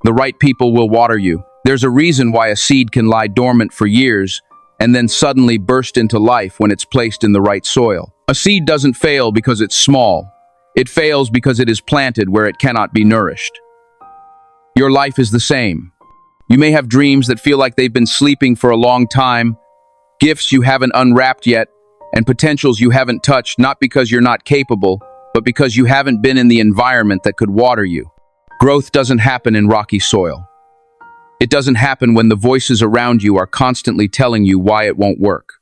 The right people will water you. There's a reason why a seed can lie dormant for years and then suddenly burst into life when it's placed in the right soil. A seed doesn't fail because it's small. It fails because it is planted where it cannot be nourished. Your life is the same. You may have dreams that feel like they've been sleeping for a long time, gifts you haven't unwrapped yet, and potentials you haven't touched, not because you're not capable, but because you haven't been in the environment that could water you. Growth doesn't happen in rocky soil. It doesn't happen when the voices around you are constantly telling you why it won't work.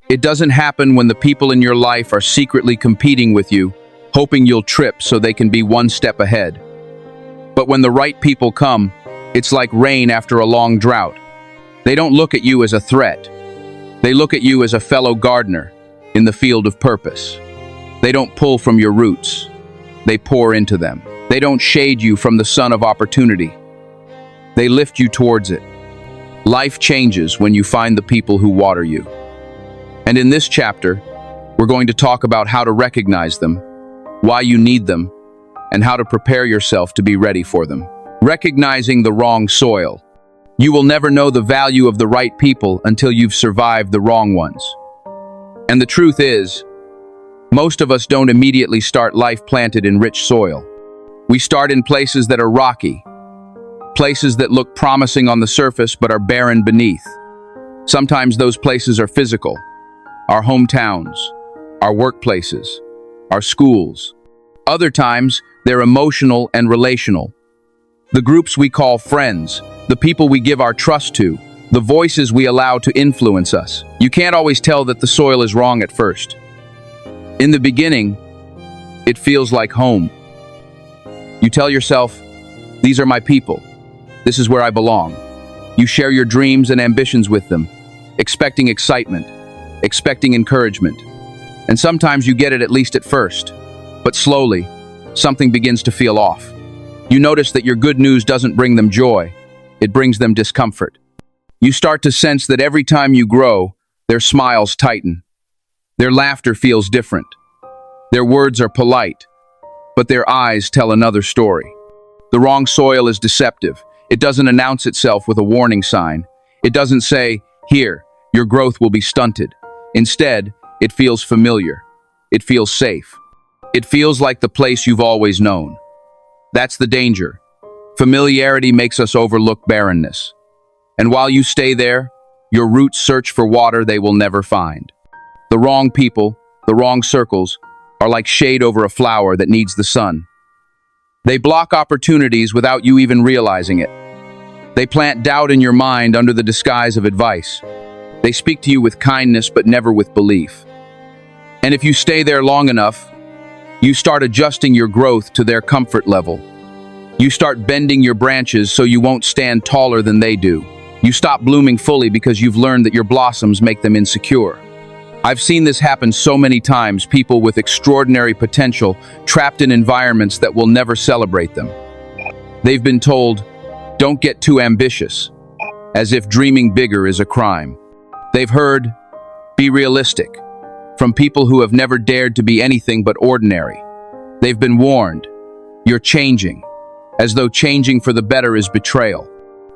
It doesn't happen when the people in your life are secretly competing with you, hoping you'll trip so they can be one step ahead. But when the right people come, it's like rain after a long drought. They don't look at you as a threat. They look at you as a fellow gardener in the field of purpose. They don't pull from your roots. They pour into them. They don't shade you from the sun of opportunity. They lift you towards it. Life changes when you find the people who water you. And in this chapter, we're going to talk about how to recognize them, why you need them, and how to prepare yourself to be ready for them. Recognizing the wrong soil. You will never know the value of the right people until you've survived the wrong ones. And the truth is, most of us don't immediately start life planted in rich soil. We start in places that are rocky, places that look promising on the surface but are barren beneath. Sometimes those places are physical, our hometowns, our workplaces, our schools. Other times, they're emotional and relational. The groups we call friends, the people we give our trust to, the voices we allow to influence us. You can't always tell that the soil is wrong at first. In the beginning, it feels like home. You tell yourself, these are my people. This is where I belong. You share your dreams and ambitions with them, expecting excitement, expecting encouragement. And sometimes you get it at least at first. But slowly, something begins to feel off. You notice that your good news doesn't bring them joy. It brings them discomfort. You start to sense that every time you grow, their smiles tighten. Their laughter feels different. Their words are polite, but their eyes tell another story. The wrong soil is deceptive. It doesn't announce itself with a warning sign. It doesn't say, "Here, your growth will be stunted." Instead, it feels familiar. It feels safe. It feels like the place you've always known. That's the danger. Familiarity makes us overlook barrenness. And while you stay there, your roots search for water they will never find. The wrong people, the wrong circles, are like shade over a flower that needs the sun. They block opportunities without you even realizing it. They plant doubt in your mind under the disguise of advice. They speak to you with kindness but never with belief. And if you stay there long enough, you start adjusting your growth to their comfort level. You start bending your branches so you won't stand taller than they do. You stop blooming fully because you've learned that your blossoms make them insecure. I've seen this happen so many times, people with extraordinary potential trapped in environments that will never celebrate them. They've been told, "Don't get too ambitious," as if dreaming bigger is a crime. They've heard, "Be realistic," from people who have never dared to be anything but ordinary. They've been warned, "You're changing," as though changing for the better is betrayal.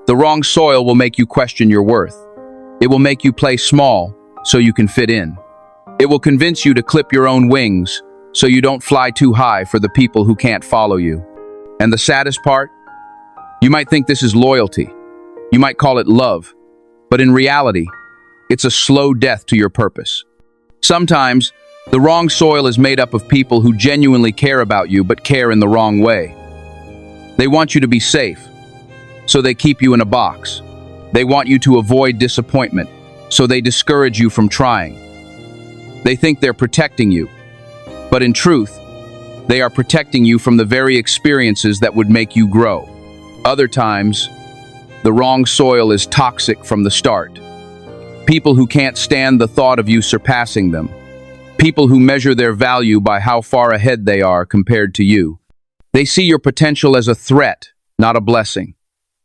The wrong soil will make you question your worth. It will make you play small so you can fit in. It will convince you to clip your own wings so you don't fly too high for the people who can't follow you. And the saddest part? You might think this is loyalty. You might call it love. But in reality, it's a slow death to your purpose. Sometimes, the wrong soil is made up of people who genuinely care about you but care in the wrong way. They want you to be safe, so they keep you in a box. They want you to avoid disappointment, so they discourage you from trying. They think they're protecting you, but in truth, they are protecting you from the very experiences that would make you grow. Other times, the wrong soil is toxic from the start. People who can't stand the thought of you surpassing them. People who measure their value by how far ahead they are compared to you. They see your potential as a threat, not a blessing.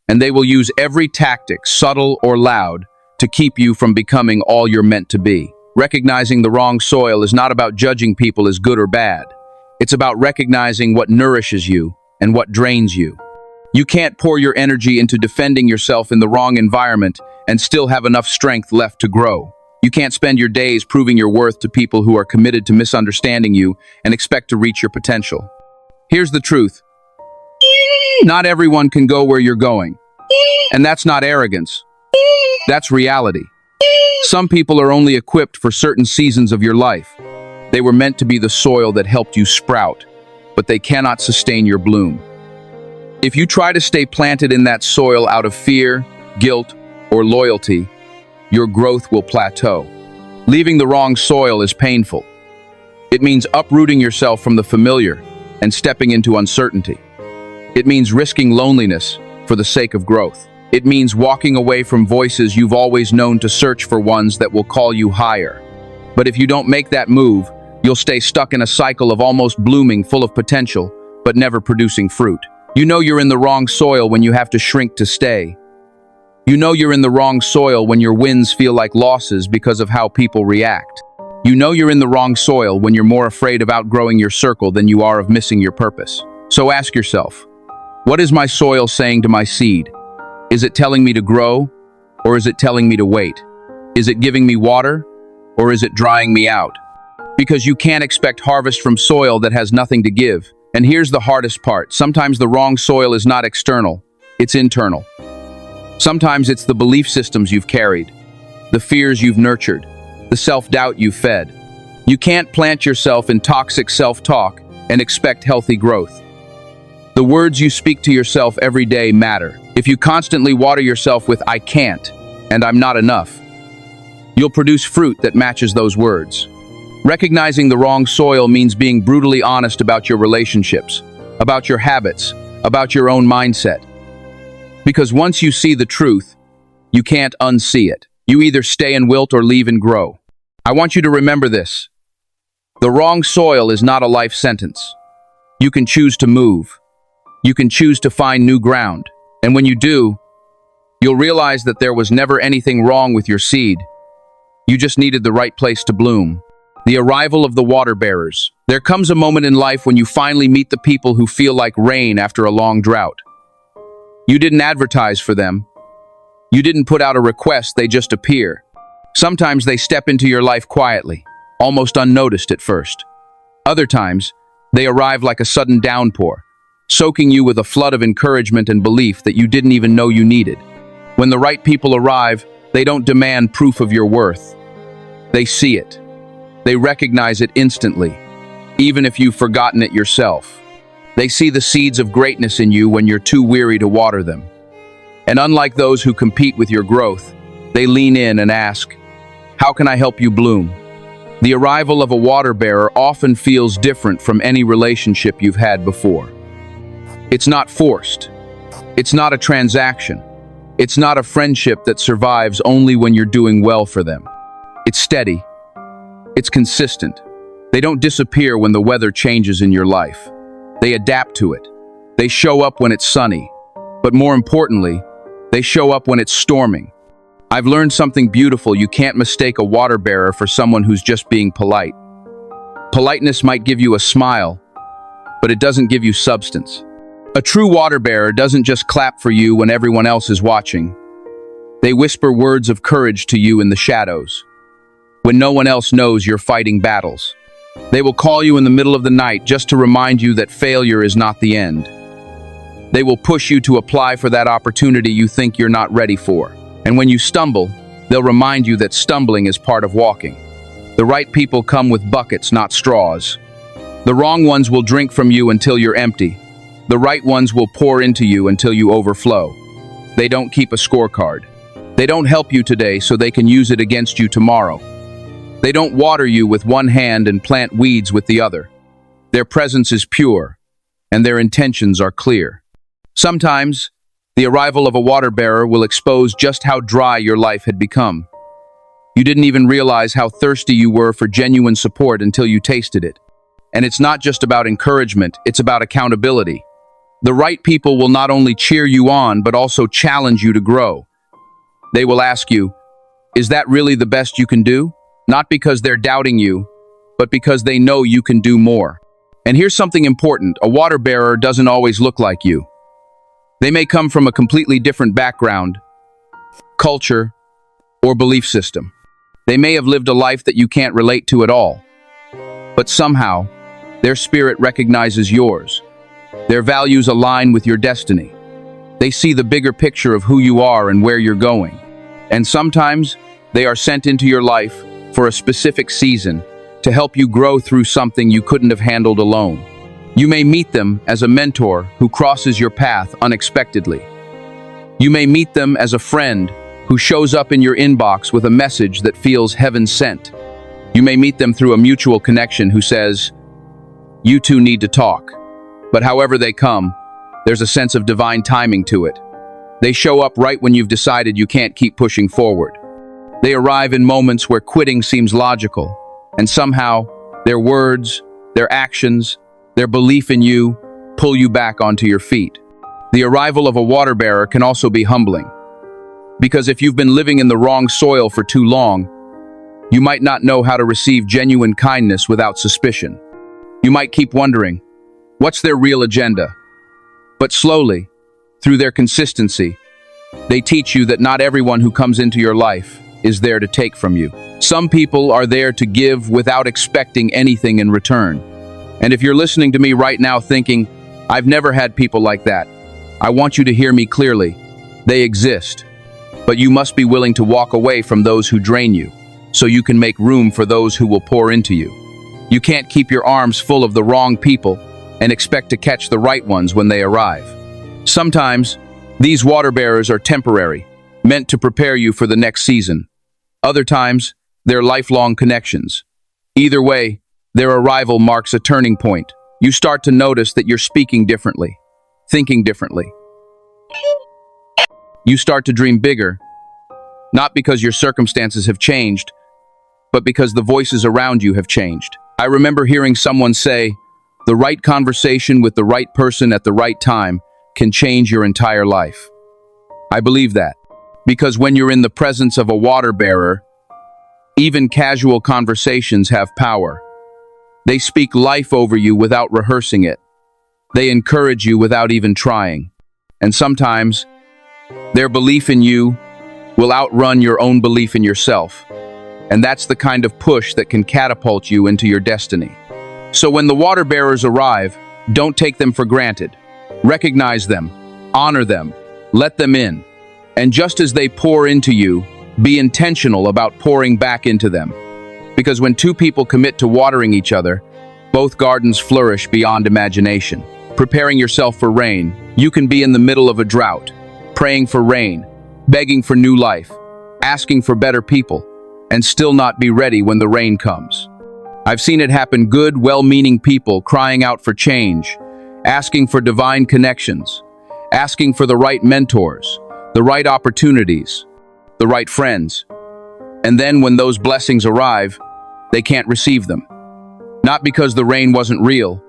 And they will use every tactic, subtle or loud, to keep you from becoming all you're meant to be. Recognizing the wrong soil is not about judging people as good or bad. It's about recognizing what nourishes you and what drains you. You can't pour your energy into defending yourself in the wrong environment and still have enough strength left to grow. You can't spend your days proving your worth to people who are committed to misunderstanding you and expect to reach your potential. Here's the truth. Not everyone can go where you're going. And that's not arrogance. That's reality. Some people are only equipped for certain seasons of your life. They were meant to be the soil that helped you sprout, but they cannot sustain your bloom. If you try to stay planted in that soil out of fear, guilt, or loyalty, your growth will plateau. Leaving the wrong soil is painful. It means uprooting yourself from the familiar and stepping into uncertainty. It means risking loneliness for the sake of growth. It means walking away from voices you've always known to search for ones that will call you higher. But if you don't make that move, you'll stay stuck in a cycle of almost blooming, full of potential, but never producing fruit. You know you're in the wrong soil when you have to shrink to stay. You know you're in the wrong soil when your wins feel like losses because of how people react. You know you're in the wrong soil when you're more afraid of outgrowing your circle than you are of missing your purpose. So ask yourself, what is my soil saying to my seed? Is it telling me to grow, or is it telling me to wait? Is it giving me water, or is it drying me out? Because you can't expect harvest from soil that has nothing to give. And here's the hardest part. Sometimes the wrong soil is not external, it's internal. Sometimes it's the belief systems you've carried, the fears you've nurtured, the self-doubt you've fed. You can't plant yourself in toxic self-talk and expect healthy growth. The words you speak to yourself every day matter. If you constantly water yourself with "I can't" and "I'm not enough," you'll produce fruit that matches those words. Recognizing the wrong soil means being brutally honest about your relationships, about your habits, about your own mindset. Because once you see the truth, you can't unsee it. You either stay and wilt or leave and grow. I want you to remember this. The wrong soil is not a life sentence. You can choose to move. You can choose to find new ground. And when you do, you'll realize that there was never anything wrong with your seed. You just needed the right place to bloom. The arrival of the water bearers. There comes a moment in life when you finally meet the people who feel like rain after a long drought. You didn't advertise for them. You didn't put out a request, they just appear. Sometimes they step into your life quietly, almost unnoticed at first. Other times, they arrive like a sudden downpour, soaking you with a flood of encouragement and belief that you didn't even know you needed. When the right people arrive, they don't demand proof of your worth. They see it. They recognize it instantly, even if you've forgotten it yourself. They see the seeds of greatness in you when you're too weary to water them. And unlike those who compete with your growth, they lean in and ask, "How can I help you bloom?" The arrival of a water bearer often feels different from any relationship you've had before. It's not forced. It's not a transaction. It's not a friendship that survives only when you're doing well for them. It's steady. It's consistent. They don't disappear when the weather changes in your life. They adapt to it. They show up when it's sunny. But more importantly, they show up when it's storming. I've learned something beautiful. You can't mistake a water bearer for someone who's just being polite. Politeness might give you a smile, but it doesn't give you substance. A true water bearer doesn't just clap for you when everyone else is watching. They whisper words of courage to you in the shadows, when no one else knows you're fighting battles. They will call you in the middle of the night just to remind you that failure is not the end. They will push you to apply for that opportunity you think you're not ready for. And when you stumble, they'll remind you that stumbling is part of walking. The right people come with buckets, not straws. The wrong ones will drink from you until you're empty. The right ones will pour into you until you overflow. They don't keep a scorecard. They don't help you today so they can use it against you tomorrow. They don't water you with one hand and plant weeds with the other. Their presence is pure, and their intentions are clear. Sometimes, the arrival of a water bearer will expose just how dry your life had become. You didn't even realize how thirsty you were for genuine support until you tasted it. And it's not just about encouragement, it's about accountability. The right people will not only cheer you on, but also challenge you to grow. They will ask you, "Is that really the best you can do?" Not because they're doubting you, but because they know you can do more. And here's something important. A water bearer doesn't always look like you. They may come from a completely different background, culture, or belief system. They may have lived a life that you can't relate to at all. But somehow, their spirit recognizes yours. Their values align with your destiny. They see the bigger picture of who you are and where you're going. And sometimes, they are sent into your life for a specific season to help you grow through something you couldn't have handled alone. You may meet them as a mentor who crosses your path unexpectedly. You may meet them as a friend who shows up in your inbox with a message that feels heaven sent. You may meet them through a mutual connection who says, "You two need to talk." But however they come, there's a sense of divine timing to it. They show up right when you've decided you can't keep pushing forward. They arrive in moments where quitting seems logical, and somehow, their words, their actions, their belief in you pull you back onto your feet. The arrival of a water bearer can also be humbling, because if you've been living in the wrong soil for too long, you might not know how to receive genuine kindness without suspicion. You might keep wondering, what's their real agenda? But slowly, through their consistency, they teach you that not everyone who comes into your life is there to take from you. Some people are there to give without expecting anything in return. And if you're listening to me right now thinking, I've never had people like that, I want you to hear me clearly. They exist. But you must be willing to walk away from those who drain you, so you can make room for those who will pour into you. You can't keep your arms full of the wrong people and expect to catch the right ones when they arrive. Sometimes, these water bearers are temporary, meant to prepare you for the next season. Other times, they're lifelong connections. Either way, their arrival marks a turning point. You start to notice that you're speaking differently, thinking differently. You start to dream bigger, not because your circumstances have changed, but because the voices around you have changed. I remember hearing someone say, the right conversation with the right person at the right time can change your entire life. I believe that, because when you're in the presence of a water bearer, even casual conversations have power. They speak life over you without rehearsing it. They encourage you without even trying. And sometimes, their belief in you will outrun your own belief in yourself. And that's the kind of push that can catapult you into your destiny. So when the water bearers arrive, don't take them for granted. Recognize them, honor them, let them in. And just as they pour into you, be intentional about pouring back into them. Because when two people commit to watering each other, both gardens flourish beyond imagination. Preparing yourself for rain, you can be in the middle of a drought, praying for rain, begging for new life, asking for better people, and still not be ready when the rain comes. I've seen it happen. Good, well-meaning people crying out for change, asking for divine connections, asking for the right mentors, the right opportunities, the right friends. And then when those blessings arrive, they can't receive them. Not because the rain wasn't real,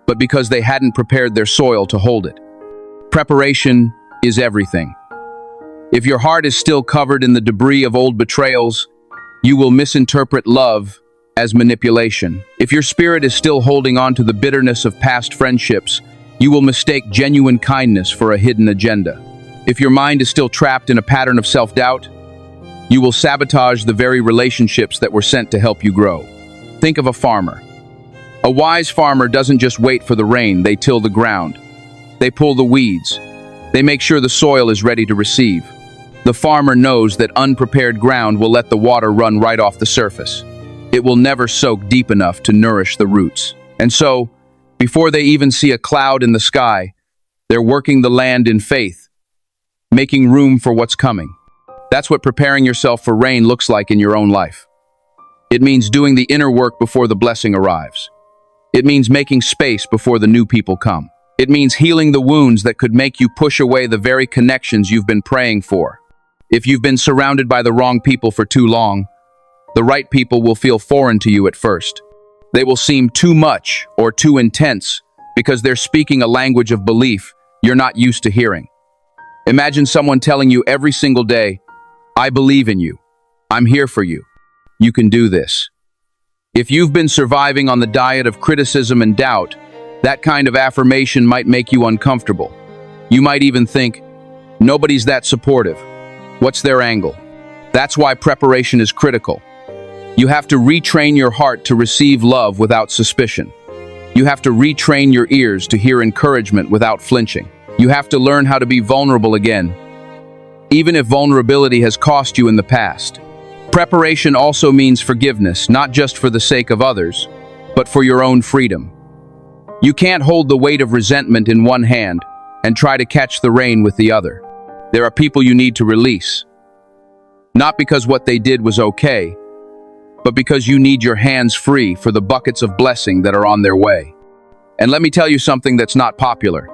but because they hadn't prepared their soil to hold it. Preparation is everything. If your heart is still covered in the debris of old betrayals, you will misinterpret love as manipulation. If your spirit is still holding on to the bitterness of past friendships, you will mistake genuine kindness for a hidden agenda. If your mind is still trapped in a pattern of self-doubt, you will sabotage the very relationships that were sent to help you grow. Think of a farmer. A wise farmer doesn't just wait for the rain, they till the ground. They pull the weeds. They make sure the soil is ready to receive. The farmer knows that unprepared ground will let the water run right off the surface. It will never soak deep enough to nourish the roots. And so, before they even see a cloud in the sky, they're working the land in faith, making room for what's coming. That's what preparing yourself for rain looks like in your own life. It means doing the inner work before the blessing arrives. It means making space before the new people come. It means healing the wounds that could make you push away the very connections you've been praying for. If you've been surrounded by the wrong people for too long, the right people will feel foreign to you at first. They will seem too much or too intense because they're speaking a language of belief you're not used to hearing. Imagine someone telling you every single day, I believe in you. I'm here for you. You can do this. If you've been surviving on the diet of criticism and doubt, that kind of affirmation might make you uncomfortable. You might even think, nobody's that supportive. What's their angle? That's why preparation is critical. You have to retrain your heart to receive love without suspicion. You have to retrain your ears to hear encouragement without flinching. You have to learn how to be vulnerable again, even if vulnerability has cost you in the past. Preparation also means forgiveness, not just for the sake of others, but for your own freedom. You can't hold the weight of resentment in one hand and try to catch the rain with the other. There are people you need to release. Not because what they did was okay, but because you need your hands free for the buckets of blessing that are on their way. And let me tell you something that's not popular.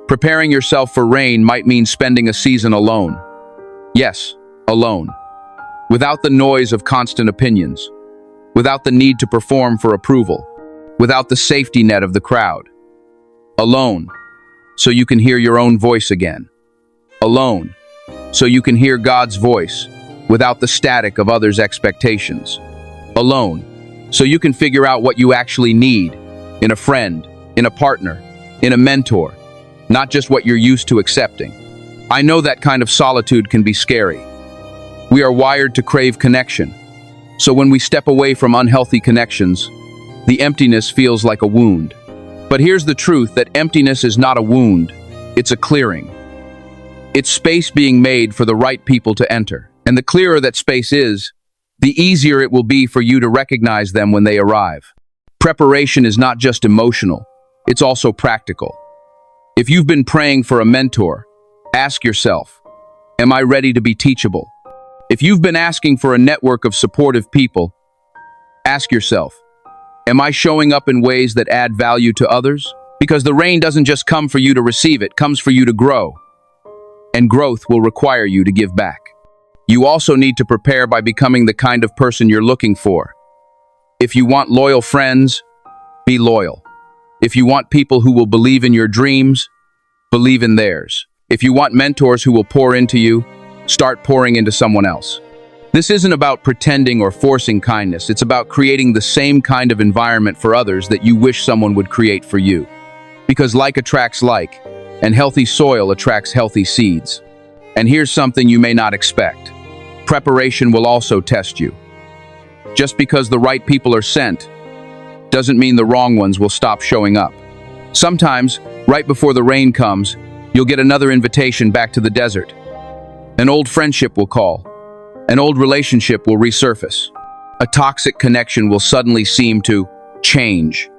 Preparing yourself for rain might mean spending a season alone. Yes, alone. Without the noise of constant opinions. Without the need to perform for approval. Without the safety net of the crowd. Alone, so you can hear your own voice again. Alone, so you can hear God's voice without the static of others' expectations. Alone, so you can figure out what you actually need in a friend, in a partner, in a mentor, not just what you're used to accepting. I know that kind of solitude can be scary. We are wired to crave connection, so when we step away from unhealthy connections, the emptiness feels like a wound. But here's the truth, that emptiness is not a wound, it's a clearing. It's space being made for the right people to enter. And the clearer that space is, the easier it will be for you to recognize them when they arrive. Preparation is not just emotional, it's also practical. If you've been praying for a mentor, ask yourself, am I ready to be teachable? If you've been asking for a network of supportive people, ask yourself, am I showing up in ways that add value to others? Because the rain doesn't just come for you to receive, it comes for you to grow. And growth will require you to give back. You also need to prepare by becoming the kind of person you're looking for. If you want loyal friends, be loyal. If you want people who will believe in your dreams, believe in theirs. If you want mentors who will pour into you, start pouring into someone else. This isn't about pretending or forcing kindness. It's about creating the same kind of environment for others that you wish someone would create for you. Because like attracts like, and healthy soil attracts healthy seeds. And here's something you may not expect. Preparation will also test you. Just because the right people are sent, doesn't mean the wrong ones will stop showing up. Sometimes, right before the rain comes, you'll get another invitation back to the desert. An old friendship will call. An old relationship will resurface. A toxic connection will suddenly seem to change.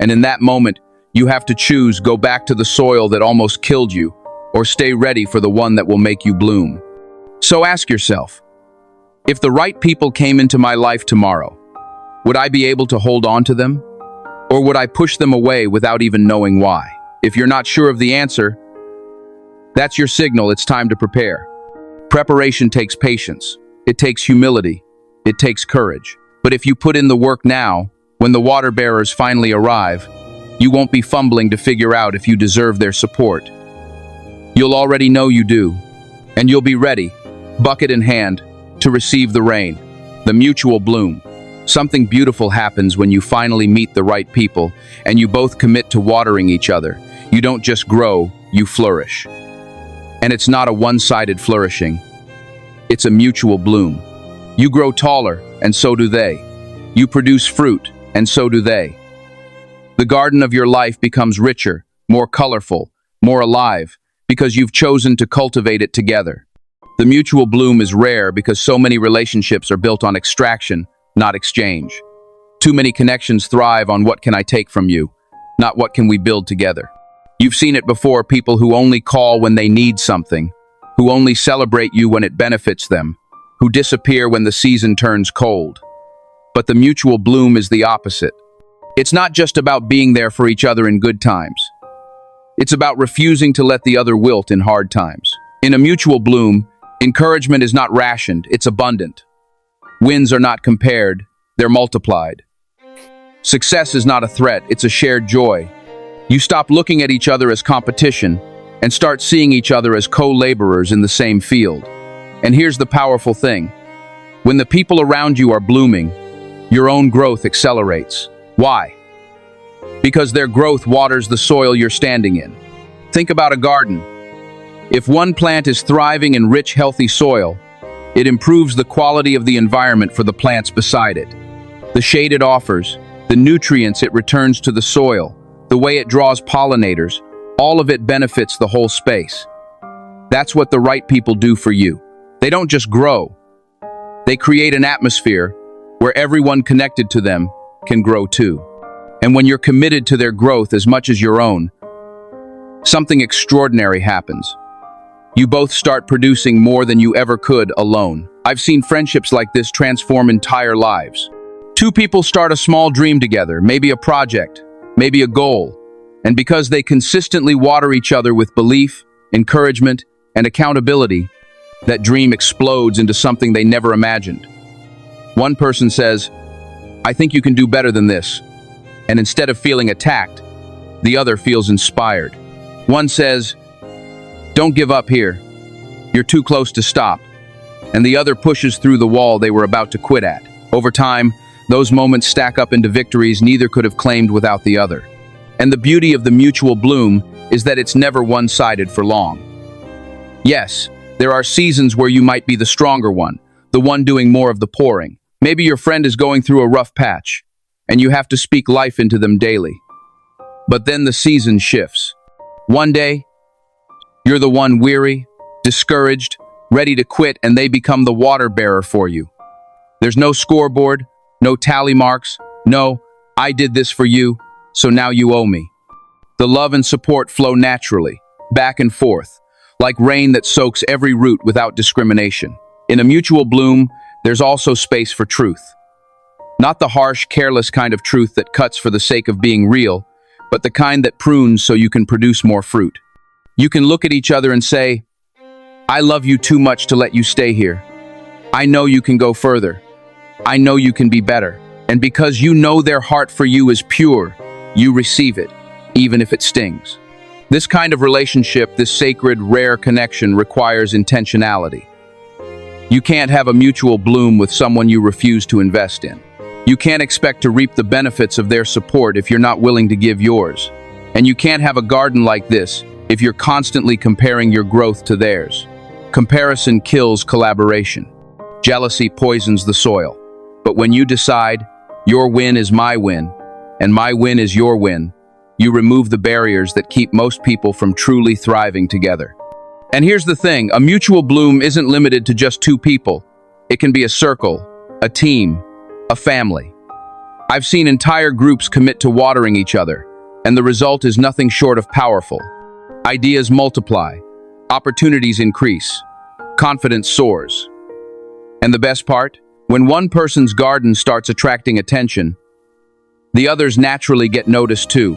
And in that moment, you have to choose, go back to the soil that almost killed you, or stay ready for the one that will make you bloom. So ask yourself, if the right people came into my life tomorrow, would I be able to hold on to them? Or would I push them away without even knowing why? If you're not sure of the answer, that's your signal, it's time to prepare. Preparation takes patience. It takes humility. It takes courage. But if you put in the work now, when the water bearers finally arrive, you won't be fumbling to figure out if you deserve their support. You'll already know you do, and you'll be ready, bucket in hand, to receive the rain, the mutual bloom. Something beautiful happens when you finally meet the right people, and you both commit to watering each other. You don't just grow, you flourish. And it's not a one-sided flourishing. It's a mutual bloom. You grow taller, and so do they. You produce fruit, and so do they. The garden of your life becomes richer, more colorful, more alive, because you've chosen to cultivate it together. The mutual bloom is rare because so many relationships are built on extraction, not exchange. Too many connections thrive on what can I take from you, not what can we build together. You've seen it before, people who only call when they need something, who only celebrate you when it benefits them, who disappear when the season turns cold. But the mutual bloom is the opposite. It's not just about being there for each other in good times. It's about refusing to let the other wilt in hard times. In a mutual bloom, encouragement is not rationed, it's abundant. Wins are not compared, they're multiplied. Success is not a threat, it's a shared joy. You stop looking at each other as competition and start seeing each other as co-laborers in the same field. And here's the powerful thing. When the people around you are blooming, your own growth accelerates. Why? Because their growth waters the soil you're standing in. Think about a garden. If one plant is thriving in rich, healthy soil, it improves the quality of the environment for the plants beside it. The shade it offers, the nutrients it returns to the soil, the way it draws pollinators, all of it benefits the whole space. That's what the right people do for you. They don't just grow. They create an atmosphere where everyone connected to them can grow too. And when you're committed to their growth as much as your own, something extraordinary happens. You both start producing more than you ever could alone. I've seen friendships like this transform entire lives. Two people start a small dream together, maybe a project, maybe a goal, and because they consistently water each other with belief, encouragement, and accountability, that dream explodes into something they never imagined. One person says, "I think you can do better than this," and instead of feeling attacked, the other feels inspired. One says, "Don't give up here. You're too close to stop," and the other pushes through the wall they were about to quit at. Over time, those moments stack up into victories neither could have claimed without the other. And the beauty of the mutual bloom is that it's never one-sided for long. Yes, there are seasons where you might be the stronger one, the one doing more of the pouring. Maybe your friend is going through a rough patch, and you have to speak life into them daily. But then the season shifts. One day, you're the one weary, discouraged, ready to quit, and they become the water bearer for you. There's no scoreboard, no tally marks, no, "I did this for you, so now you owe me." The love and support flow naturally, back and forth, like rain that soaks every root without discrimination. In a mutual bloom, there's also space for truth. Not the harsh, careless kind of truth that cuts for the sake of being real, but the kind that prunes so you can produce more fruit. You can look at each other and say, "I love you too much to let you stay here. I know you can go further. I know you can be better." And because you know their heart for you is pure, you receive it, even if it stings. This kind of relationship, this sacred, rare connection, requires intentionality. You can't have a mutual bloom with someone you refuse to invest in. You can't expect to reap the benefits of their support if you're not willing to give yours. And you can't have a garden like this if you're constantly comparing your growth to theirs. Comparison kills collaboration. Jealousy poisons the soil. But when you decide, your win is my win, and my win is your win, you remove the barriers that keep most people from truly thriving together. And here's the thing, a mutual bloom isn't limited to just two people. It can be a circle, a team, a family. I've seen entire groups commit to watering each other, and the result is nothing short of powerful. Ideas multiply, opportunities increase, confidence soars. And the best part? When one person's garden starts attracting attention, the others naturally get noticed too,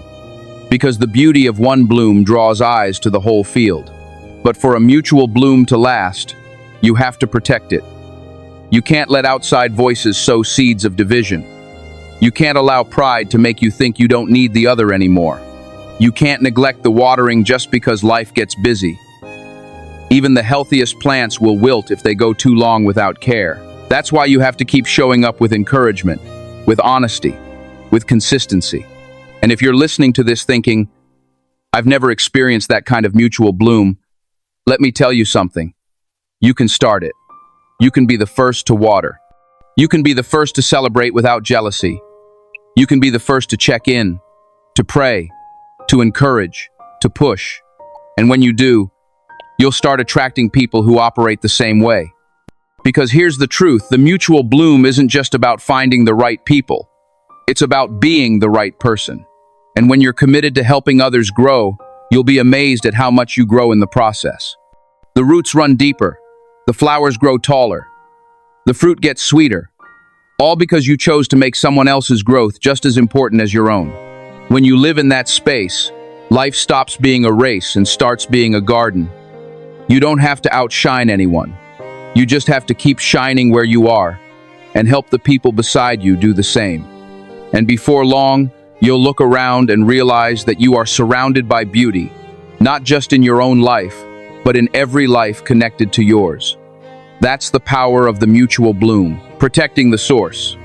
because the beauty of one bloom draws eyes to the whole field. But for a mutual bloom to last, you have to protect it. You can't let outside voices sow seeds of division. You can't allow pride to make you think you don't need the other anymore. You can't neglect the watering just because life gets busy. Even the healthiest plants will wilt if they go too long without care. That's why you have to keep showing up with encouragement, with honesty, with consistency. And if you're listening to this thinking, "I've never experienced that kind of mutual bloom," let me tell you something. You can start it. You can be the first to water. You can be the first to celebrate without jealousy. You can be the first to check in, to pray, to encourage, to push. And when you do, you'll start attracting people who operate the same way. Because here's the truth, the mutual bloom isn't just about finding the right people. It's about being the right person. And when you're committed to helping others grow, you'll be amazed at how much you grow in the process. The roots run deeper. The flowers grow taller. The fruit gets sweeter. All because you chose to make someone else's growth just as important as your own. When you live in that space, life stops being a race and starts being a garden. You don't have to outshine anyone. You just have to keep shining where you are and help the people beside you do the same. And before long, you'll look around and realize that you are surrounded by beauty, not just in your own life, but in every life connected to yours. That's the power of the mutual bloom, protecting the source.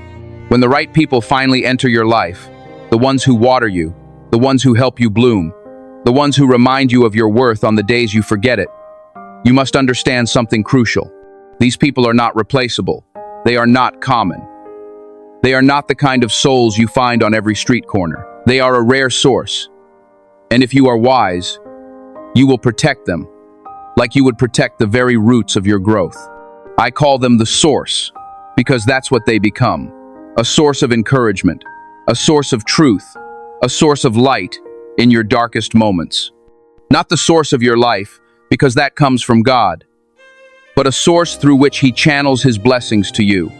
When the right people finally enter your life, the ones who water you, the ones who help you bloom, the ones who remind you of your worth on the days you forget it. You must understand something crucial. These people are not replaceable. They are not common. They are not the kind of souls you find on every street corner. They are a rare source. And if you are wise, you will protect them, like you would protect the very roots of your growth. I call them the source, because that's what they become. A source of encouragement, a source of truth, a source of light in your darkest moments. Not the source of your life, because that comes from God, but a source through which He channels His blessings to you.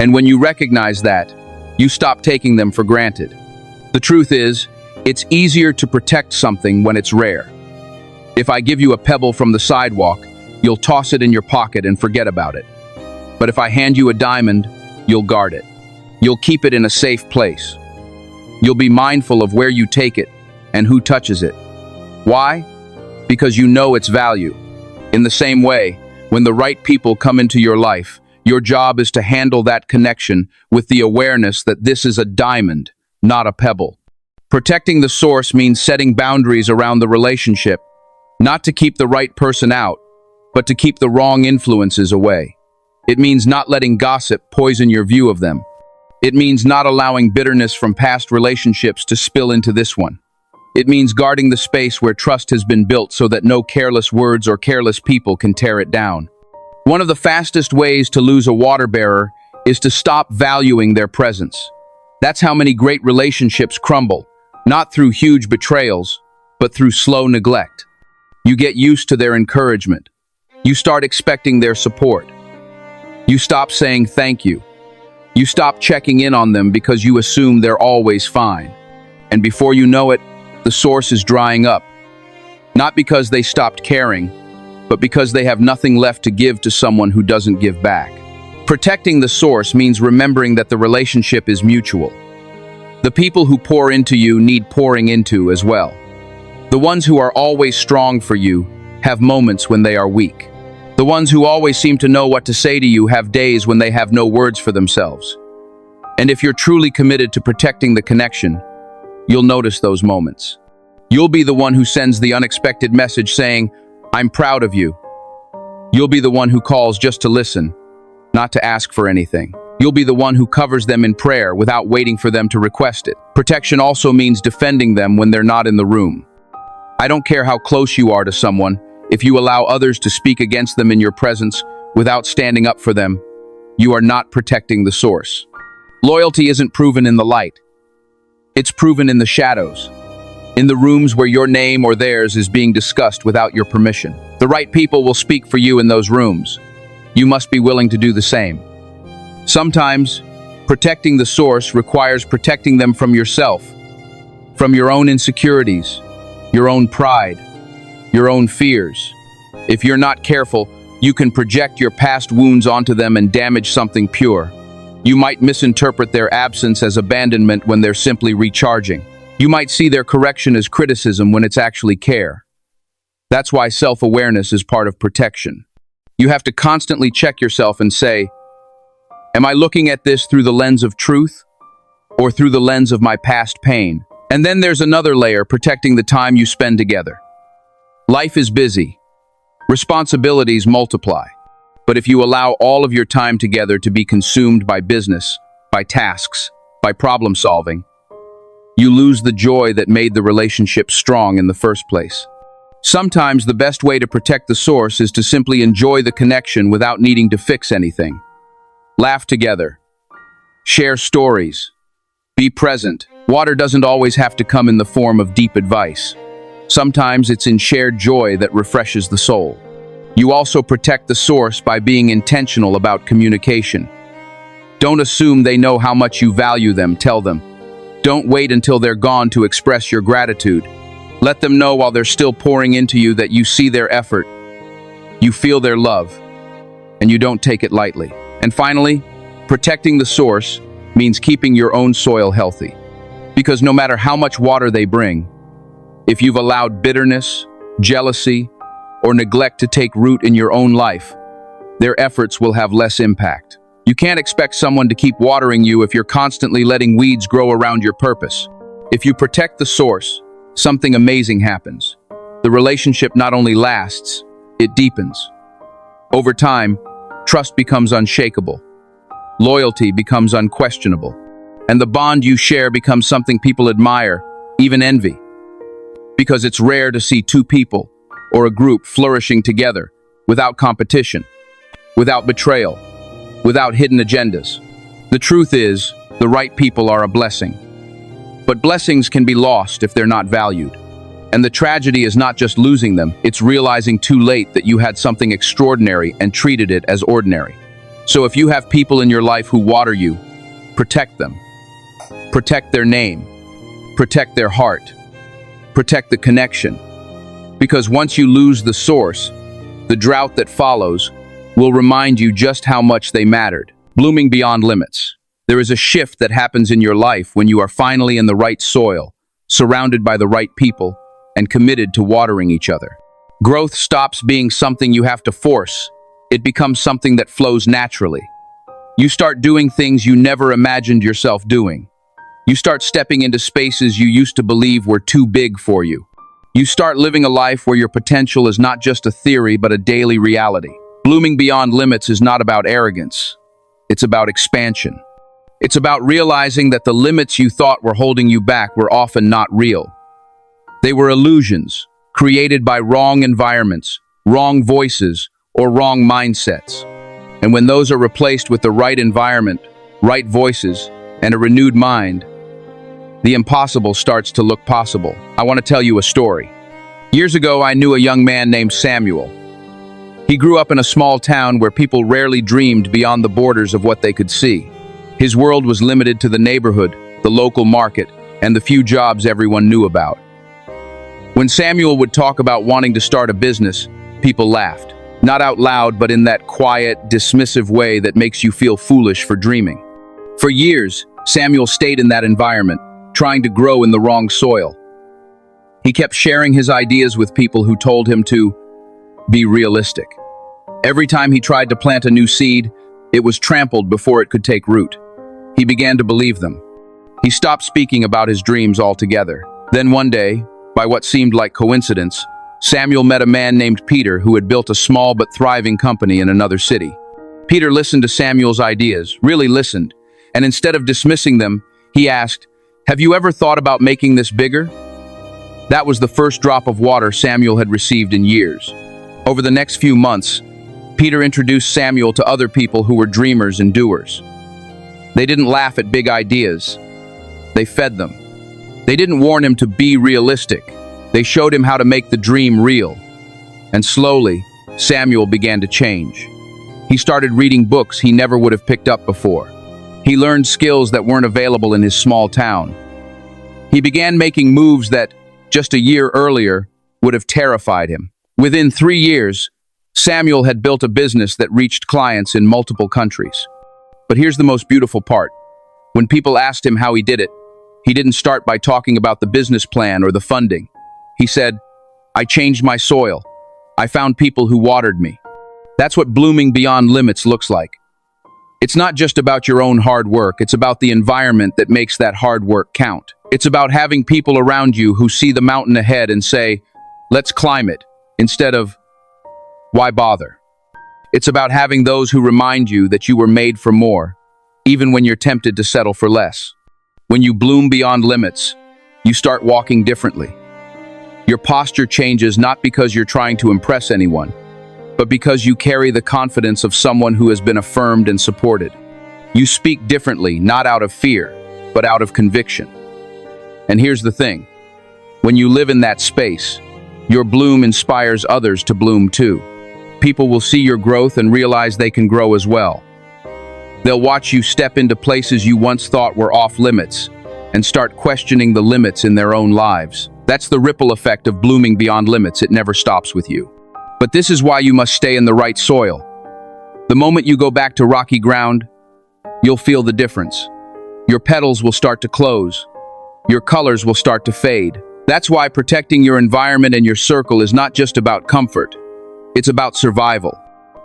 And when you recognize that, you stop taking them for granted. The truth is, it's easier to protect something when it's rare. If I give you a pebble from the sidewalk, you'll toss it in your pocket and forget about it. But if I hand you a diamond, you'll guard it. You'll keep it in a safe place. You'll be mindful of where you take it and who touches it. Why? Because you know its value. In the same way, when the right people come into your life, your job is to handle that connection with the awareness that this is a diamond, not a pebble. Protecting the source means setting boundaries around the relationship, not to keep the right person out, but to keep the wrong influences away. It means not letting gossip poison your view of them. It means not allowing bitterness from past relationships to spill into this one. It means guarding the space where trust has been built so that no careless words or careless people can tear it down. One of the fastest ways to lose a water bearer is to stop valuing their presence. That's how many great relationships crumble, not through huge betrayals, but through slow neglect. You get used to their encouragement. You start expecting their support. You stop saying thank you. You stop checking in on them because you assume they're always fine. And before you know it, the source is drying up. Not because they stopped caring, but because they have nothing left to give to someone who doesn't give back. Protecting the source means remembering that the relationship is mutual. The people who pour into you need pouring into as well. The ones who are always strong for you have moments when they are weak. The ones who always seem to know what to say to you have days when they have no words for themselves. And if you're truly committed to protecting the connection, you'll notice those moments. You'll be the one who sends the unexpected message saying, "I'm proud of you." You'll be the one who calls just to listen, not to ask for anything. You'll be the one who covers them in prayer without waiting for them to request it. Protection also means defending them when they're not in the room. I don't care how close you are to someone, if you allow others to speak against them in your presence without standing up for them, you are not protecting the source. Loyalty isn't proven in the light. It's proven in the shadows. In the rooms where your name or theirs is being discussed without your permission. The right people will speak for you in those rooms. You must be willing to do the same. Sometimes, protecting the source requires protecting them from yourself, from your own insecurities, your own pride, your own fears. If you're not careful, you can project your past wounds onto them and damage something pure. You might misinterpret their absence as abandonment when they're simply recharging. You might see their correction as criticism when it's actually care. That's why self-awareness is part of protection. You have to constantly check yourself and say, am I looking at this through the lens of truth or through the lens of my past pain? And then there's another layer, protecting the time you spend together. Life is busy. Responsibilities multiply. But if you allow all of your time together to be consumed by business, by tasks, by problem solving, you lose the joy that made the relationship strong in the first place. Sometimes the best way to protect the source is to simply enjoy the connection without needing to fix anything. Laugh together. Share stories. Be present. Water doesn't always have to come in the form of deep advice. Sometimes it's in shared joy that refreshes the soul. You also protect the source by being intentional about communication. Don't assume they know how much you value them, tell them. Don't wait until they're gone to express your gratitude. Let them know while they're still pouring into you that you see their effort, you feel their love, and you don't take it lightly. And finally, protecting the source means keeping your own soil healthy. Because no matter how much water they bring, if you've allowed bitterness, jealousy, or neglect to take root in your own life, their efforts will have less impact. You can't expect someone to keep watering you if you're constantly letting weeds grow around your purpose. If you protect the source, something amazing happens. The relationship not only lasts, it deepens. Over time, trust becomes unshakable. Loyalty becomes unquestionable. And the bond you share becomes something people admire, even envy. Because it's rare to see two people or a group flourishing together without competition, without betrayal, without hidden agendas. The truth is, the right people are a blessing. But blessings can be lost if they're not valued. And the tragedy is not just losing them, it's realizing too late that you had something extraordinary and treated it as ordinary. So if you have people in your life who water you, protect them. Protect their name. Protect their heart. Protect the connection. Because once you lose the source, the drought that follows will remind you just how much they mattered. Blooming beyond limits. There is a shift that happens in your life when you are finally in the right soil, surrounded by the right people, and committed to watering each other. Growth stops being something you have to force. It becomes something that flows naturally. You start doing things you never imagined yourself doing. You start stepping into spaces you used to believe were too big for you. You start living a life where your potential is not just a theory but a daily reality. Blooming beyond limits is not about arrogance. It's about expansion. It's about realizing that the limits you thought were holding you back were often not real. They were illusions, created by wrong environments, wrong voices, or wrong mindsets. And when those are replaced with the right environment, right voices, and a renewed mind, the impossible starts to look possible. I want to tell you a story. Years ago, I knew a young man named Samuel. He grew up in a small town where people rarely dreamed beyond the borders of what they could see. His world was limited to the neighborhood, the local market, and the few jobs everyone knew about. When Samuel would talk about wanting to start a business, people laughed. Not out loud, but in that quiet, dismissive way that makes you feel foolish for dreaming. For years, Samuel stayed in that environment, trying to grow in the wrong soil. He kept sharing his ideas with people who told him to be realistic. Every time he tried to plant a new seed, it was trampled before it could take root. He began to believe them. He stopped speaking about his dreams altogether. Then one day, by what seemed like coincidence, Samuel met a man named Peter who had built a small but thriving company in another city. Peter listened to Samuel's ideas, really listened, and instead of dismissing them, he asked, "Have you ever thought about making this bigger?" That was the first drop of water Samuel had received in years. Over the next few months, Peter introduced Samuel to other people who were dreamers and doers. They didn't laugh at big ideas. They fed them. They didn't warn him to be realistic. They showed him how to make the dream real. And slowly, Samuel began to change. He started reading books he never would have picked up before. He learned skills that weren't available in his small town. He began making moves that, just a year earlier, would have terrified him. Within 3 years, Samuel had built a business that reached clients in multiple countries. But here's the most beautiful part. When people asked him how he did it, he didn't start by talking about the business plan or the funding. He said, "I changed my soil. I found people who watered me." That's what blooming beyond limits looks like. It's not just about your own hard work, it's about the environment that makes that hard work count. It's about having people around you who see the mountain ahead and say, "Let's climb it," instead of, "Why bother?" It's about having those who remind you that you were made for more, even when you're tempted to settle for less. When you bloom beyond limits, you start walking differently. Your posture changes not because you're trying to impress anyone, but because you carry the confidence of someone who has been affirmed and supported. You speak differently, not out of fear, but out of conviction. And here's the thing. When you live in that space, your bloom inspires others to bloom too. People will see your growth and realize they can grow as well. They'll watch you step into places you once thought were off limits and start questioning the limits in their own lives. That's the ripple effect of blooming beyond limits. It never stops with you. But this is why you must stay in the right soil. The moment you go back to rocky ground, you'll feel the difference. Your petals will start to close. Your colors will start to fade. That's why protecting your environment and your circle is not just about comfort. It's about survival.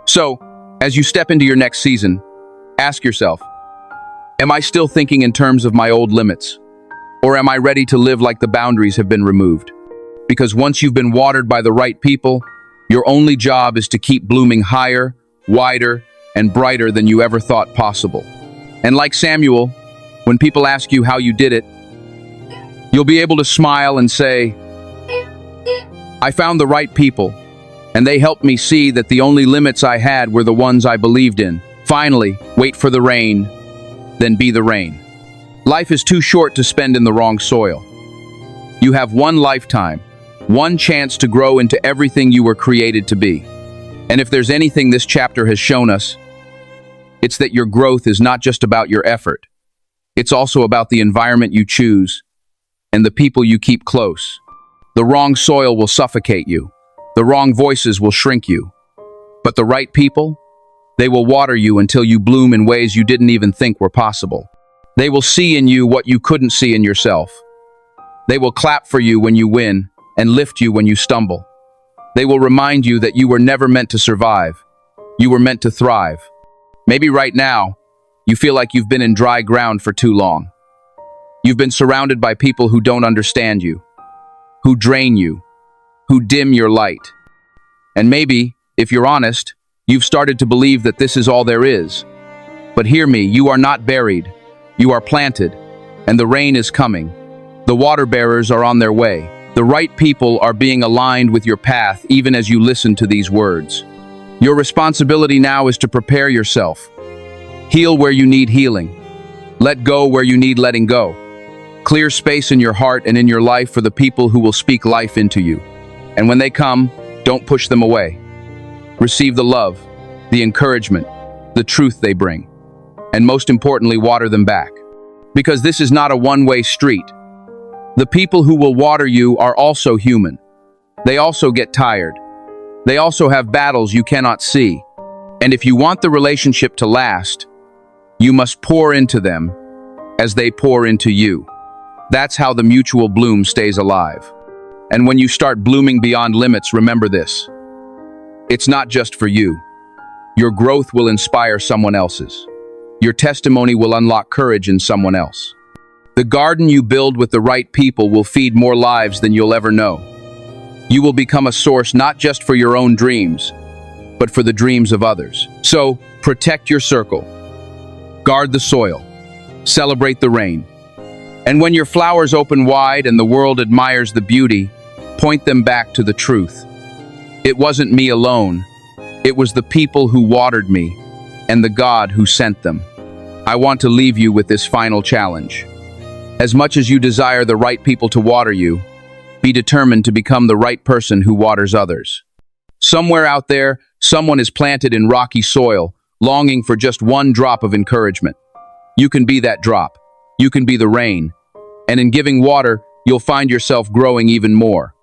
So, as you step into your next season, ask yourself, am I still thinking in terms of my old limits? Or am I ready to live like the boundaries have been removed? Because once you've been watered by the right people, your only job is to keep blooming higher, wider, and brighter than you ever thought possible. And like Samuel, when people ask you how you did it, you'll be able to smile and say, I found the right people, and they helped me see that the only limits I had were the ones I believed in. Finally, wait for the rain, then be the rain. Life is too short to spend in the wrong soil. You have one lifetime, one chance to grow into everything you were created to be. And if there's anything this chapter has shown us, it's that your growth is not just about your effort. It's also about the environment you choose and the people you keep close. The wrong soil will suffocate you. The wrong voices will shrink you. But the right people, they will water you until you bloom in ways you didn't even think were possible. They will see in you what you couldn't see in yourself. They will clap for you when you win and lift you when you stumble. They will remind you that you were never meant to survive. You were meant to thrive. Maybe right now, you feel like you've been in dry ground for too long. You've been surrounded by people who don't understand you, who drain you, who dim your light. And maybe, if you're honest, you've started to believe that this is all there is. But hear me, you are not buried. You are planted, and the rain is coming. The water bearers are on their way. The right people are being aligned with your path even as you listen to these words. Your responsibility now is to prepare yourself. Heal where you need healing. Let go where you need letting go. Clear space in your heart and in your life for the people who will speak life into you. And when they come, don't push them away. Receive the love, the encouragement, the truth they bring. And most importantly, water them back. Because this is not a one-way street. The people who will water you are also human. They also get tired. They also have battles you cannot see. And if you want the relationship to last, you must pour into them as they pour into you. That's how the mutual bloom stays alive. And when you start blooming beyond limits, remember this. It's not just for you. Your growth will inspire someone else's. Your testimony will unlock courage in someone else. The garden you build with the right people will feed more lives than you'll ever know. You will become a source not just for your own dreams, but for the dreams of others. So, protect your circle. Guard the soil. Celebrate the rain. And when your flowers open wide and the world admires the beauty, point them back to the truth. It wasn't me alone. It was the people who watered me and the God who sent them. I want to leave you with this final challenge. As much as you desire the right people to water you, be determined to become the right person who waters others. Somewhere out there, someone is planted in rocky soil, longing for just one drop of encouragement. You can be that drop. You can be the rain. And in giving water, you'll find yourself growing even more.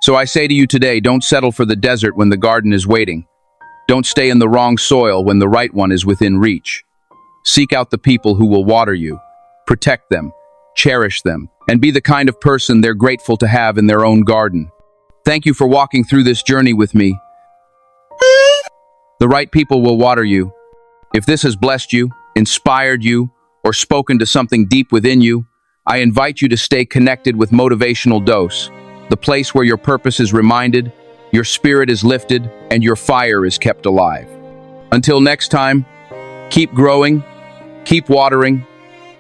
So I say to you today, don't settle for the desert when the garden is waiting. Don't stay in the wrong soil when the right one is within reach. Seek out the people who will water you. Protect them, cherish them, and be the kind of person they're grateful to have in their own garden. Thank you for walking through this journey with me. The right people will water you. If this has blessed you, inspired you, or spoken to something deep within you, I invite you to stay connected with Motivational Dose, the place where your purpose is reminded, your spirit is lifted, and your fire is kept alive. Until next time, keep growing, keep watering,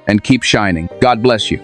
and keep shining. God bless you.